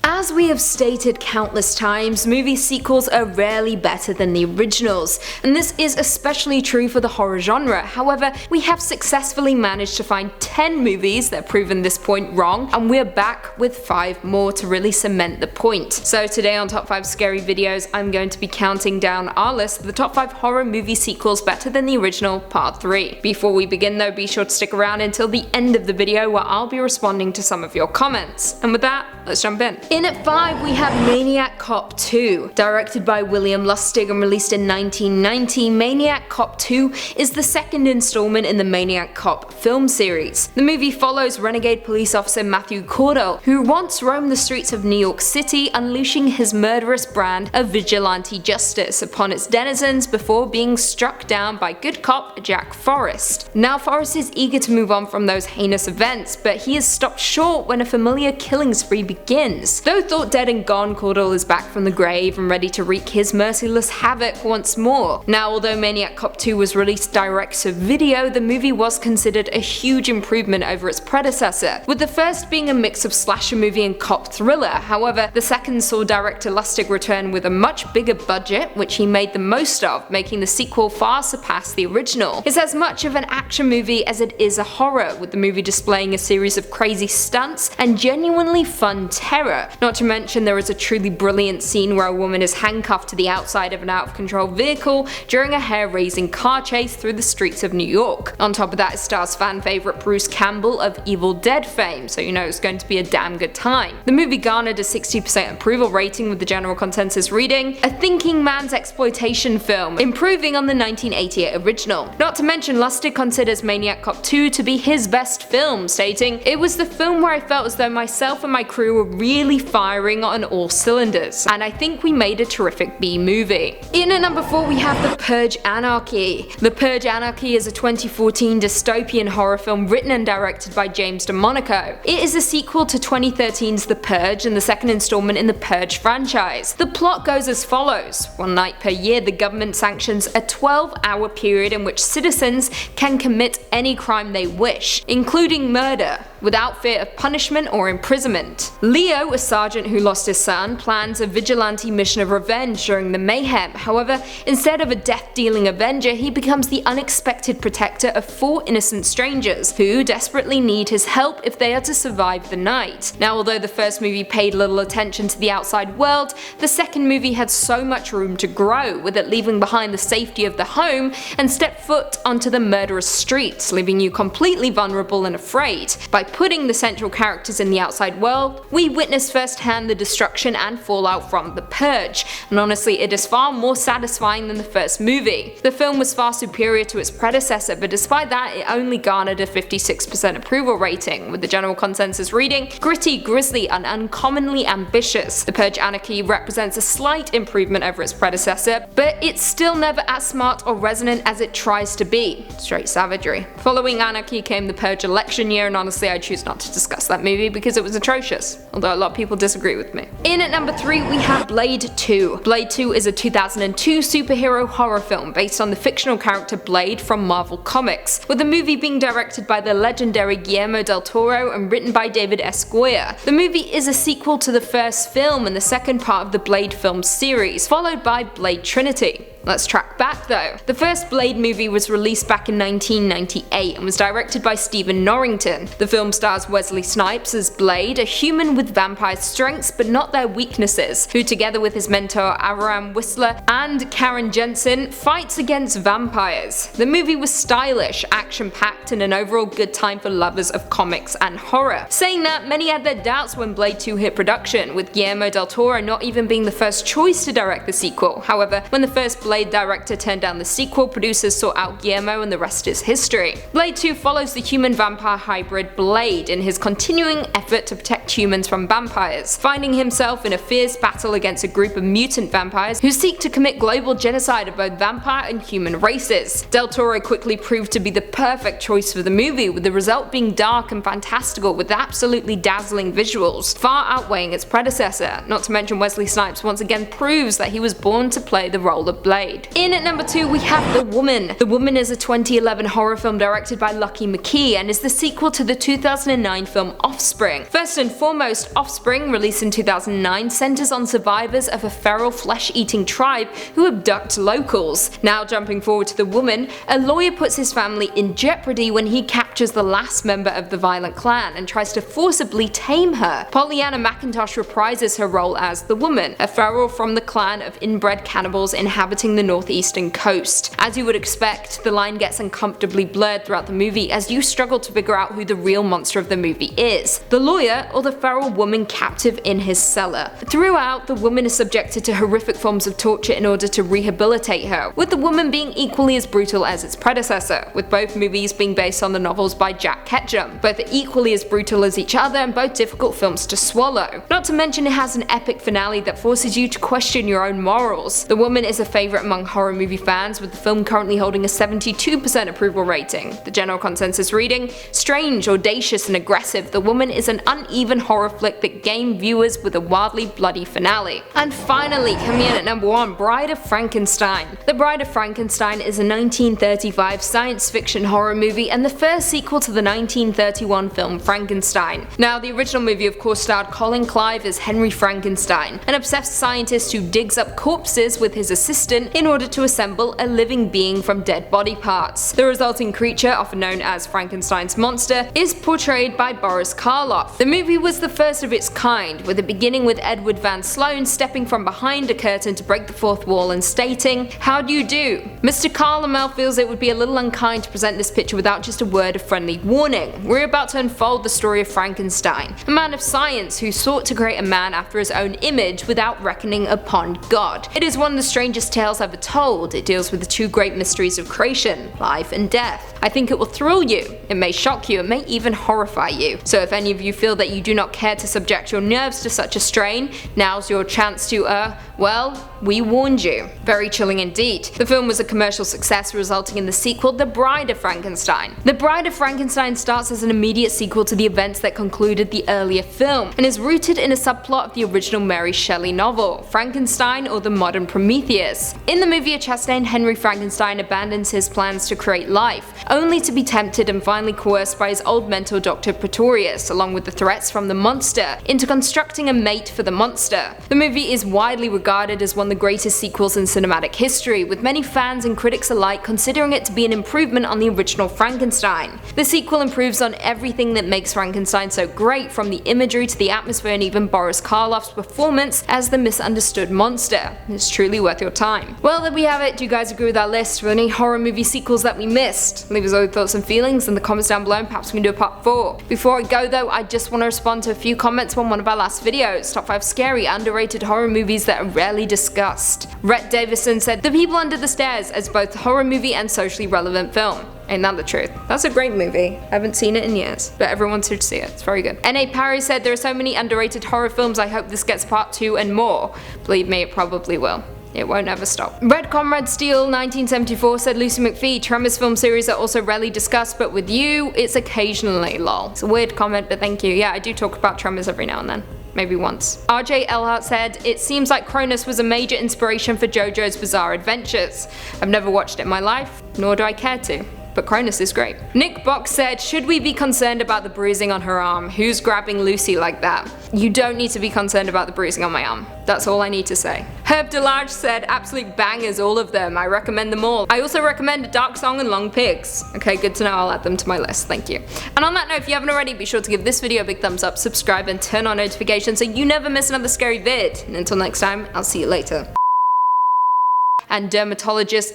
As we have stated countless times, movie sequels are rarely better than the originals, and this is especially true for the horror genre. However, we have successfully managed to find 10 movies that have proven this point wrong, and we're back with 5 more to really cement the point. So today on Top 5 Scary Videos, I'm going to be counting down our list of the top 5 horror movie sequels better than the original, part 3. Before we begin though, be sure to stick around until the end of the video where I'll be responding to some of your comments. And with that, let's jump in. In at 5 we have Maniac Cop 2. Directed by William Lustig and released in 1990, Maniac Cop 2 is the second installment in the Maniac Cop film series. The movie follows renegade police officer Matthew Cordell, who once roamed the streets of New York City, unleashing his murderous brand of vigilante justice upon its denizens before being struck down by good cop Jack Forrest. Now Forrest is eager to move on from those heinous events, but he is stopped short when a familiar killing spree begins. Though thought dead and gone, Cordell is back from the grave and ready to wreak his merciless havoc once more. Now, although Maniac Cop 2 was released direct to video, the movie was considered a huge improvement over its predecessor, with the first being a mix of slasher movie and cop thriller. However, the second saw director Lustig return with a much bigger budget, which he made the most of, making the sequel far surpass the original. It's as much of an action movie as it is a horror, with the movie displaying a series of crazy stunts and genuinely fun terror. Not to mention there is a truly brilliant scene where a woman is handcuffed to the outside of an out-of-control vehicle during a hair-raising car chase through the streets of New York. On top of that, it stars fan favourite Bruce Campbell of Evil Dead fame, so you know it's going to be a damn good time. The movie garnered a 60% approval rating, with the general consensus reading, "A thinking man's exploitation film, improving on the 1988 original." Not to mention Lustig considers Maniac Cop 2 to be his best film, stating, "It was the film where I felt as though myself and my crew were really firing on all cylinders, and I think we made a terrific B-movie." In at number 4 we have The Purge Anarchy. The Purge Anarchy is a 2014 dystopian horror film written and directed by James DeMonaco. It is a sequel to 2013's The Purge and the second installment in the Purge franchise. The plot goes as follows. One night per year, the government sanctions a 12-hour period in which citizens can commit any crime they wish, including murder, without fear of punishment or imprisonment. Leo, a sergeant who lost his son, plans a vigilante mission of revenge during the mayhem. However, instead of a death-dealing avenger, he becomes the unexpected protector of 4 innocent strangers who desperately need his help if they are to survive the night. Now, although the first movie paid little attention to the outside world, the second movie had so much room to grow, with it leaving behind the safety of the home and step foot onto the murderous streets, leaving you completely vulnerable and afraid. By putting the central characters in the outside world, we witness firsthand the destruction and fallout from the Purge, and honestly it is far more satisfying than the first movie. The film was far superior to its predecessor, but despite that it only garnered a 56% approval rating, with the general consensus reading, "Gritty, grisly and uncommonly ambitious." The Purge Anarchy represents a slight improvement over its predecessor, but it's still never as smart or resonant as it tries to be. Straight savagery. Following Anarchy came the Purge election year, and honestly I choose not to discuss that movie because it was atrocious, although a lot of people disagree with me. In at number 3 we have Blade 2. Blade 2 is a 2002 superhero horror film based on the fictional character Blade from Marvel Comics, with the movie being directed by the legendary Guillermo del Toro and written by David S. Goyer. The movie is a sequel to the first film and the second part of the Blade film series, followed by Blade Trinity. Let's track back though. The first Blade movie was released back in 1998 and was directed by Stephen Norrington. The film stars Wesley Snipes as Blade, a human with vampire strengths but not their weaknesses, who together with his mentor Abraham Whistler and Karen Jensen fights against vampires. The movie was stylish, action-packed and an overall good time for lovers of comics and horror. Saying that, many had their doubts when Blade 2 hit production, with Guillermo del Toro not even being the first choice to direct the sequel. However, when the first Blade director turned down the sequel, producers sought out Guillermo and the rest is history. Blade 2 follows the human-vampire hybrid Blade in his continuing effort to protect humans from vampires, finding himself in a fierce battle against a group of mutant vampires who seek to commit global genocide of both vampire and human races. Del Toro quickly proved to be the perfect choice for the movie, with the result being dark and fantastical with absolutely dazzling visuals, far outweighing its predecessor. Not to mention Wesley Snipes once again proves that he was born to play the role of Blade. portrayed. In at number 2 we have The Woman. The Woman is a 2011 horror film directed by McPhee and is the sequel to the 2009 film Offspring. First and foremost, Offspring, released in 2009, centers on survivors of a feral flesh-eating tribe who abduct locals. Now jumping forward to The Woman, a lawyer puts his family in jeopardy when he captures the last member of the violent clan and tries to forcibly tame her. Pollyanna McIntosh reprises her role as The Woman, a feral from the clan of inbred cannibals inhabiting the northeastern coast. As you would expect, the line gets uncomfortably blurred throughout the movie as you struggle to figure out who the real monster of the movie is, the lawyer or the feral woman captive in his cellar. Throughout, the woman is subjected to horrific forms of torture in order to rehabilitate her, with The Woman being equally as brutal as its predecessor, with both movies being based on the novels by Jack Ketchum. Both are equally as brutal as each other and both difficult films to swallow. Not to mention it has an epic finale that forces you to question your own morals. The Woman is a favourite among horror movie fans, with the film currently holding a 72% approval rating. The general consensus reading: strange, audacious and aggressive, The Woman is an uneven horror flick that gained viewers with a wildly bloody finale. And finally, coming in at number 1, Bride of Frankenstein. The Bride of Frankenstein is a 1935 science fiction horror movie and the first sequel to the 1931 film Frankenstein. Now, the original movie of course starred Colin Clive as Henry Frankenstein, an obsessed scientist who digs up corpses with his assistant in order to assemble a living being from dead body parts. The resulting creature, often known as Frankenstein's monster, is portrayed by Boris Karloff. The movie was the first of its kind, with it beginning with Edward Van Sloan stepping from behind a curtain to break the fourth wall and stating, "How do you do?" Mr. Carlamel feels it would be a little unkind to present this picture without just a word of friendly warning. We're about to unfold the story of Frankenstein, a man of science who sought to create a man after his own image without reckoning upon God. It is one of the strangest tales ever told. It deals with the two great mysteries of creation, life and death. I think it will thrill you, it may shock you, it may even horrify you. So if any of you feel that you do not care to subject your nerves to such a strain, now's your chance to, well, we warned you. Very chilling indeed. The film was a commercial success, resulting in the sequel, The Bride of Frankenstein. The Bride of Frankenstein starts as an immediate sequel to the events that concluded the earlier film, and is rooted in a subplot of the original Mary Shelley novel, Frankenstein or the Modern Prometheus. In the movie, a Chastain Henry Frankenstein abandons his plans to create life, only to be tempted and finally coerced by his old mentor Dr. Pretorius, along with the threats from the monster, into constructing a mate for the monster. The movie is widely regarded as one of the greatest sequels in cinematic history, with many fans and critics alike considering it to be an improvement on the original Frankenstein. The sequel improves on everything that makes Frankenstein so great, from the imagery to the atmosphere and even Boris Karloff's performance as the misunderstood monster. It's truly worth your time. Well, there we have it. Do you guys agree with our list? Were there any horror movie sequels that we missed? Leave us all your thoughts and feelings in the comments down below and perhaps we can do a part 4. Before I go though, I just want to respond to a few comments from one of our last videos, top 5 scary, underrated horror movies that are rarely discussed. Rhett Davison said The People Under the Stairs as both a horror movie and socially relevant film. Ain't that the truth? That's a great movie. I haven't seen it in years, but everyone should see it. It's very good. N.A. Parry said there are so many underrated horror films, I hope this gets part 2 and more. Believe me, it probably will. It won't ever stop. Red Comrade Steel 1974 said Lucy McPhee, Tremors film series are also rarely discussed, but with you, it's occasionally lol. It's a weird comment, but thank you. Yeah, I do talk about Tremors every now and then. Maybe once. RJ Elhart said, it seems like Cronus was a major inspiration for JoJo's Bizarre Adventures. I've never watched it in my life, nor do I care to. But Cronus is great. Nick Box said, should we be concerned about the bruising on her arm? Who's grabbing Lucy like that? You don't need to be concerned about the bruising on my arm. That's all I need to say. Herb Delarge said, absolute bangers, all of them. I recommend them all. I also recommend A Dark Song and Long Pigs. Okay, good to know. I'll add them to my list. Thank you. And on that note, if you haven't already, be sure to give this video a big thumbs up, subscribe, and turn on notifications so you never miss another scary vid. And until next time, I'll see you later. And dermatologist.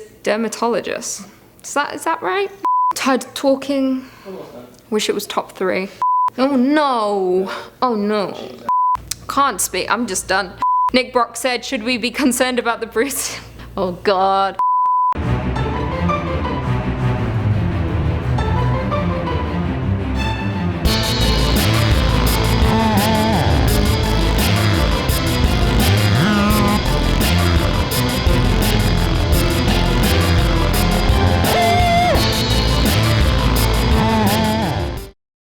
Is that right? Tired of talking. Wish it was top 3. Oh no. Oh no. Can't speak. I'm just done. Nick Brock said, should we be concerned about the bruise? Oh god.